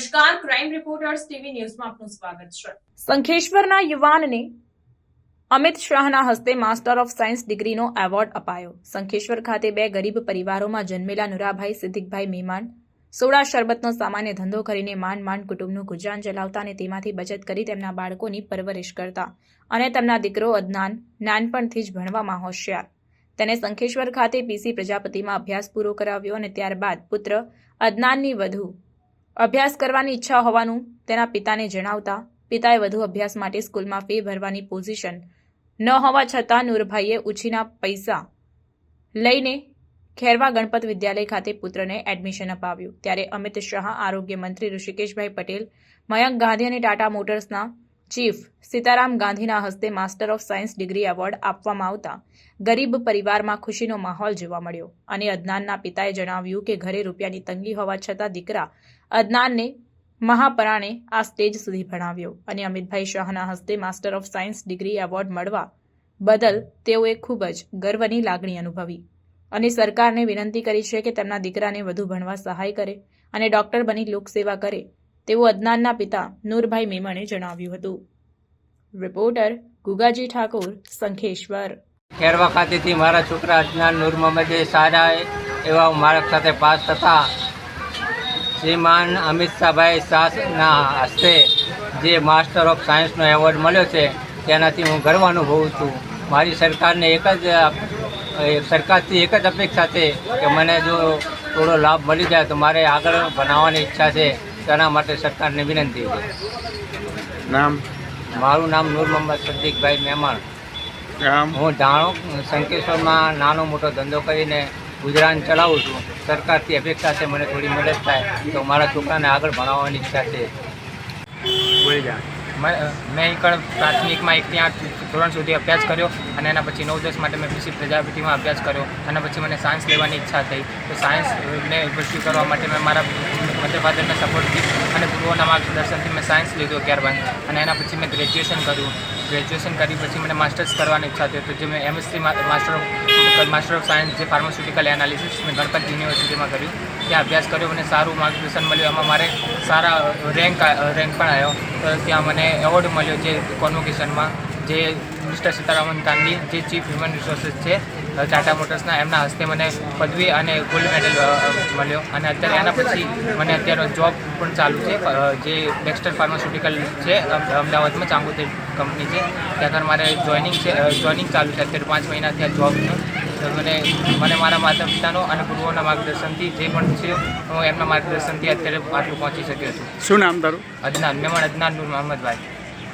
નમસ્કાર, crime reporters TV ન્યૂઝમાં આપનું સ્વાગત છે। સંખેશ્વરના યુવાનને અમિત શાહના હસ્તે માસ્ટર ઓફ સાયન્સ ડિગ્રીનો એવોર્ડ અપાયો। સંખેશ્વર ખાતે બે ગરીબ પરિવારોમાં જન્મેલા નુરાભાઈ સિદ્દીકભાઈ મેમણ સોડા શરબતનો સામાન્ય ધંધો કરીને માંડ કુટુંબનું ગુજરાન ચલાવતા અને તેમાંથી બચત કરી તેમના બાળકોની પરવરિશ કરતા અને તેમના દીકરો અદનાન નાનપણથી જ ભણવામાં હોશિયાર। તેને સંખેશ્વર ખાતે પીસી પ્રજાપતિમાં અભ્યાસ પૂરો કરાવ્યો અને ત્યારબાદ પુત્ર અદનાનની વધુ અભ્યાસ કરવાની ઈચ્છા હોવાનું તેના પિતાને જણાવતા પિતાએ વધુ અભ્યાસ માટે સ્કૂલમાં ફી ભરવાની પોઝિશન ન હોવા છતાં નૂરભાઈએ ઉછીના પૈસા લઈને ખેરવા ગણપત વિદ્યાલય ખાતે પુત્રને એડમિશન અપાવ્યું। ત્યારે અમિત શાહ, આરોગ્ય મંત્રી ઋષિકેશભાઈ પટેલ, મયંક ગાંધી અને ટાટા મોટર્સના ચીફ સીતારામ ગાંધીના હસ્તે master of science degree award આપવામાં આવતા ગરીબ પરિવારમાં ખુશીનો માહોલ જોવા મળ્યો અને અદનાનના પિતાએ જણાવ્યું કે ઘરે રૂપિયાની તંગી હોવા છતાં દીકરા અદનાનને મહાપરાણે આ સ્ટેજ સુધી ભણાવ્યો અને અમિતભાઈ શાહના હસ્તે master of science degree award મળવા બદલ તેઓએ ખૂબ જ ગર્વની લાગણી અનુભવી અને સરકારને વિનંતી કરી છે કે તેમના દીકરાને વધુ ભણવા સહાય કરે અને ડોક્ટર બની લોકસેવા કરે તેવું અદનાનના પિતા નૂરભાઈ મેમણે જણાવ્યું હતું। રિપોર્ટર ગુગાજી ઠાકોર, સંખેશ્વર। ખેરવા ખાતેથી મારા છોકરા અદનાન નૂર મોહમ્મદે સારા એવા માર્ક સાથે પાસ થતા શ્રીમાન અમિત શાહભાઈ શાહના હસ્તે જે માસ્ટર ઓફ સાયન્સનો એવોર્ડ મળ્યો છે તેનાથી હું ગર્વ અનુભવું છું। મારી સરકારથી એક જ અપેક્ષા છે કે મને જો થોડો લાભ મળી જાય તો મારે આગળ ભણાવવાની ઈચ્છા છે, તેના માટે સરકારને વિનંતી છે। મારું નામ નૂર મોહમ્મદ સિદ્દીકભાઈ મેમણ। હું જાણો સંકેશ્વરમાં નાનો મોટો ધંધો કરીને ગુજરાન ચલાવું છું। સરકારથી અપેક્ષા છે મને થોડી મદદ થાય તો મારા છોકરાને આગળ ભણાવવાની ઈચ્છા છે। મેં કણ પ્રાથમિકમાં 1 થી 8 ધોરણ સુધી અભ્યાસ કર્યો અને એના પછી 9-10 માટે મેં પીસી પ્રજાપતિમાં અભ્યાસ કર્યો અને પછી મને સાયન્સ લેવાની ઈચ્છા થઈ તો સાયન્સને પરસ્યુ કરવા માટે મેં મારા મધર ફાધરના સપોર્ટથી અને ગુરુઓના માર્ગદર્શનથી મેં સાયન્સ લીધું 11 બાદ અને એના પછી મેં ગ્રેજ્યુએશન કર્યું। ગ્રેજ્યુએશન કરી પછી મને માસ્ટર્સ કરવાની ઈચ્છા થઈ તો જે મેં એમએસસી માસ્ટર ઓફ સાયન્સ જે ફાર્માસ્યુટિકલ એનાલિસિસ મેં ગણપત યુનિવર્સિટીમાં કર્યું। ત્યાં અભ્યાસ કર્યો, મને સારું માર્ગદર્શન મળ્યું, એમાં મારે સારા રેન્ક પણ આવ્યો તો ત્યાં મને એવોર્ડ મળ્યો જે કોન્વોકેશનમાં જે મિસ્ટર સીતારામન ગાંધી જે ચીફ હ્યુમન રિસોર્સિસ છે ટાટા મોટર્સના એમના હસ્તે મને પદવી અને ગોલ્ડ મેડલ મળ્યો અને અત્યારે એના પછી મને અત્યારે જોબ પણ ચાલુ છે જે ડેક્સ્ટર ફાર્માસ્યુટિકલ છે અમદાવાદમાં, ચાંગોતેર કંપની છે, ત્યાં આગળ મારે જોઈનિંગ ચાલુ છે અત્યારે 5 મહિનાથી આ જોબનું। મને મારા માતા પિતાનો અને ગુરુઓના માર્ગદર્શનથી જે પણ છે હું એમના માર્ગદર્શનથી અત્યારે આટલું પહોંચી શક્યો છું। શું નામ તારું? અદનાન મેમણ, અદનાન નૂર મોહમ્મદભાઈ।